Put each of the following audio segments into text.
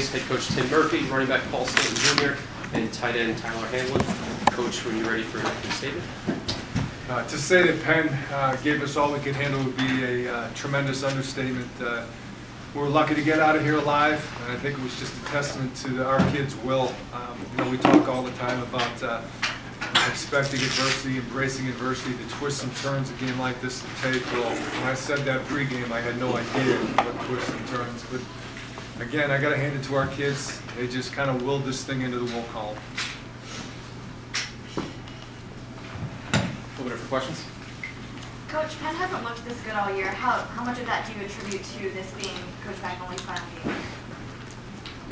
Jays head coach Tim Murphy, running back Paul Stanton Jr., and tight end Tyler Hamblin. Coach, when you're ready for an opening statement. To say that Penn gave us all we could handle would be a tremendous understatement. We're lucky to get out of here alive, and I think it was just a testament to our kids' will. You know, we talk all the time about expecting adversity, embracing adversity, the twists and turns a game like this will take. Well, when I said that pregame, I had no idea what twists and turns. But again, I got to hand it to our kids. They just kind of willed this thing into the will column. Open it for questions. Coach, Penn hasn't looked this good all year. How much of that do you attribute to this being Coach McElwain's final game?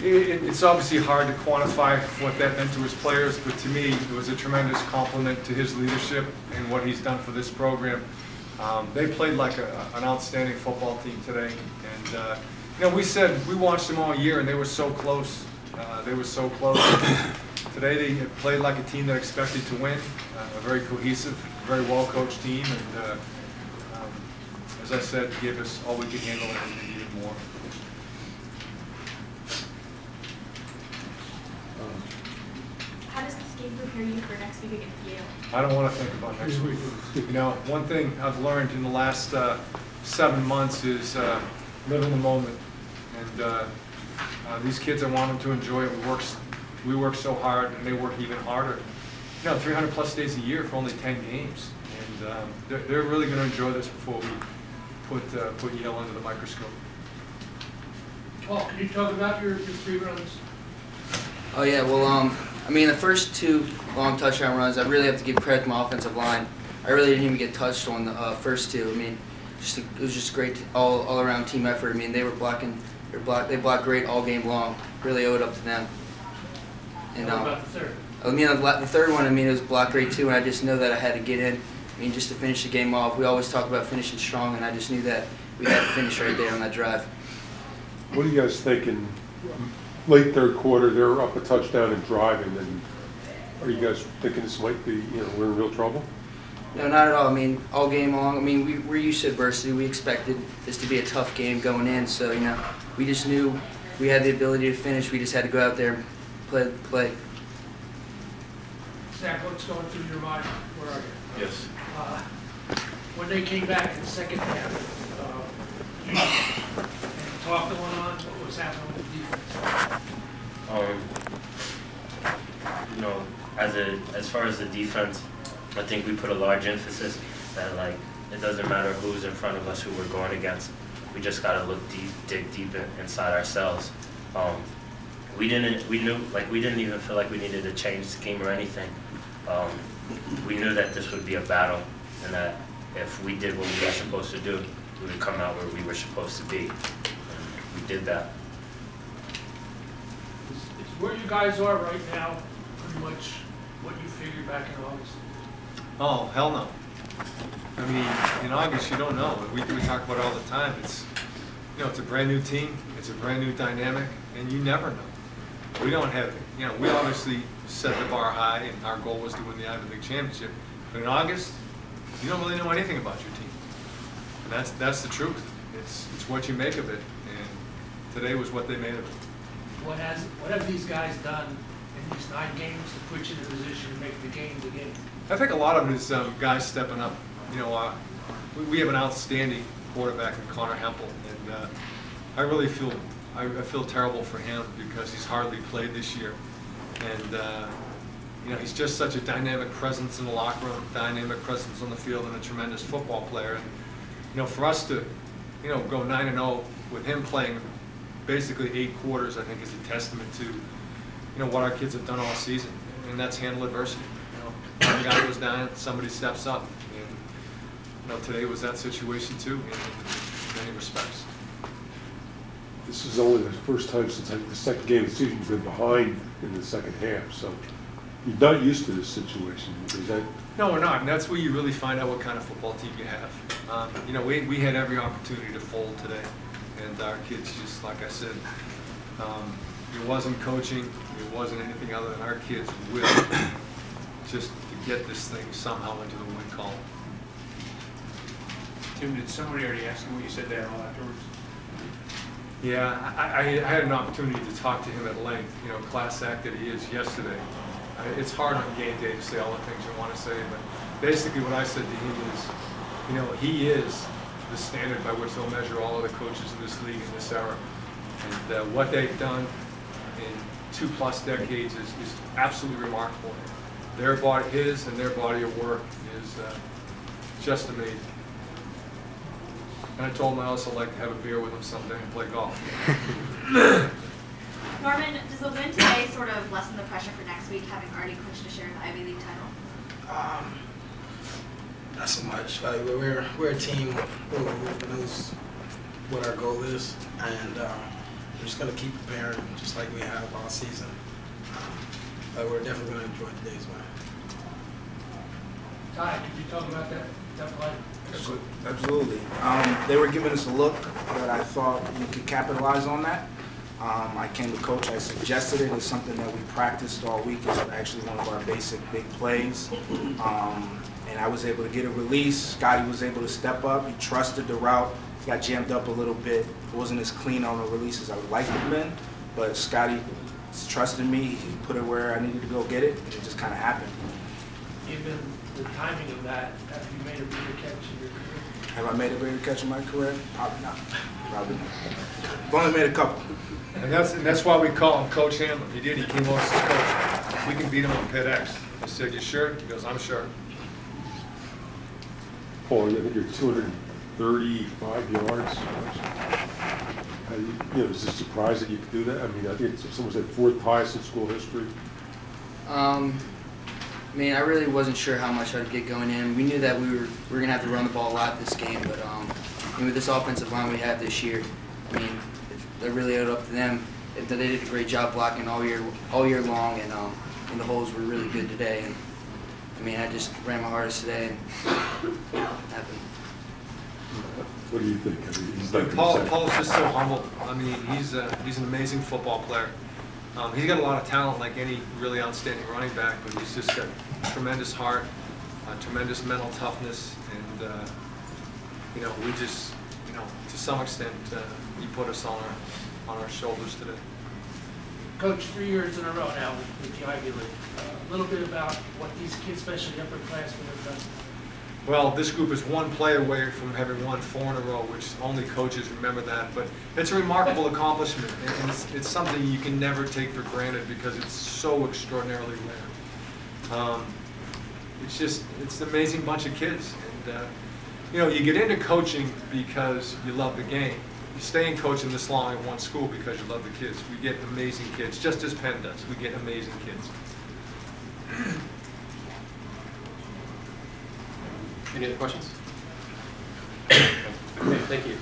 It's obviously hard to quantify what that meant to his players, but to me, it was a tremendous compliment to his leadership and what he's done for this program. They played like an outstanding football team today, and you know, we watched them all year, and they were so close. They were so close. Today, they played like a team that expected to win, a very cohesive, very well-coached team, and as I said, gave us all we could handle and needed more. How does this game prepare you for next week against Yale? I don't want to think about next week. You know, one thing I've learned in the last 7 months is live in the moment. And these kids, I want them to enjoy it. We work so hard, and they work even harder. You know, 300+ days a year for only 10 games, and they're really going to enjoy this before we put Yale under the microscope. Paul, can you talk about your 3 runs? Oh yeah, well, I mean, the first 2 long touchdown runs, I really have to give credit to my offensive line. I really didn't even get touched on the first 2. I mean, it was just great all-around team effort. I mean, they were they blocked great all game long. Really owe it up to them. And what about the third? I mean, the third one, I mean, it was blocked great too, and I just know that I had to get in. I mean, just to finish the game off. We always talk about finishing strong, and I just knew that we had to finish right there on that drive. What are you guys thinking? Late third quarter, they're up a touchdown and driving, and are you guys thinking this might be, you know, we're in real trouble? No, not at all. I mean, all game long, I mean, we're used to adversity. We expected this to be a tough game going in, so, you know, we just knew we had the ability to finish. We just had to go out there and play. Zach, what's going through your mind? Where are you? Yes. When they came back in the second half, you talked to one on what was happening with the defense? You know, as far as the defense, I think we put a large emphasis that, like, it doesn't matter who's in front of us, who we're going against. We just got to look deep, dig deep inside ourselves. We didn't even feel like we needed to change the scheme or anything. We knew that this would be a battle, and that if we did what we were supposed to do, we would come out where we were supposed to be. And we did that. Is where you guys are right now pretty much what you figured back in August? Oh, hell no. I mean, in August, you don't know. We talk about it all the time. It's, you know, it's a brand new team. It's a brand new dynamic, and you never know. We don't have, you know, we obviously set the bar high, and our goal was to win the Ivy League championship. But in August, you don't really know anything about your team. And that's the truth. It's what you make of it. And today was what they made of it. What have these guys done in these 9 games to put you in a position to make the game the game? I think a lot of it is guys stepping up. You know, we have an outstanding quarterback in Connor Hempel, and I really feel terrible for him because he's hardly played this year, and you know, he's just such a dynamic presence in the locker room, dynamic presence on the field, and a tremendous football player. And you know, for us to, you know, go 9-0 with him playing basically 8 quarters, I think is a testament to, you know, what our kids have done all season, and that's handle adversity. One guy goes down, somebody steps up, and you know, today was that situation too, in many respects. This is only the first time since the second game of the season you've been behind in the second half, so you're not used to this situation. Is that? No, we're not, and that's where you really find out what kind of football team you have. You know, we had every opportunity to fold today, and our kids just, like I said, it wasn't coaching, it wasn't anything other than our kids' will just to get this thing somehow into the win column. Tim, did somebody already ask you what you said to Al afterwards? Yeah, I had an opportunity to talk to him at length, you know, class act that he is yesterday. It's hard on game day to say all the things you want to say, but basically what I said to him is, you know, he is the standard by which they'll measure all of the coaches in this league in this era. And what they've done in 2+ decades is absolutely remarkable. His and their body of work is just amazing. And I told him I also like to have a beer with him someday and play golf. Norman, does the win today sort of lessen the pressure for next week, having already clinched a share of the Ivy League title? Not so much. We're a team who knows what our goal is, and we're just going to keep preparing just like we have all season. But we're definitely going to enjoy today's win. Ty, could you talk about that play? Absolutely. They were giving us a look that I thought we could capitalize on that. I came to coach, I suggested it as something that we practiced all week. It's actually one of our basic big plays. And I was able to get a release. Scotty was able to step up. He trusted the route. He got jammed up a little bit. It wasn't as clean on the release as I would like to have been, but Scotty trusted me. He put it where I needed to go get it, and it just kind of happened. Given the timing of that, have you made a bigger catch in your career? Have I made a bigger catch in my career? Probably not. Probably not. I've only made a couple. And that's why we call him Coach Hamblin. He did. He came over and said, Coach, we can beat him on Pit X. I said, you sure? He goes, I'm sure. Paul, I think you're 235 yards. You know, is it a surprise that you could do that? I mean, I think it's someone said 4th highest in school history. I mean, I really wasn't sure how much I'd get going in. We knew that we were going to have to run the ball a lot this game, but with this offensive line we have this year, I mean, they really owed up to them. They did a great job blocking all year long, and the holes were really good today. And I mean, I just ran my hardest today, and it happened. What do you think? I mean, he's like Paul's just so humble. I mean, he's an amazing football player. He's got a lot of talent, like any really outstanding running back, but he's just got tremendous heart, tremendous mental toughness, and you know, we just, you know, to some extent, he put us on our shoulders today. Coach, 3 years in a row now with the Ivy League. A little bit about what these kids, especially upperclassmen, have done. Well, this group is one play away from having won 4 in a row, which only coaches remember that. But it's a remarkable accomplishment, and it's something you can never take for granted because it's so extraordinarily rare. It's an amazing bunch of kids. And, you know, you get into coaching because you love the game. You stay in coaching this long in one school because you love the kids. We get amazing kids, just as Penn does. We get amazing kids. Any other questions? Okay, thank you.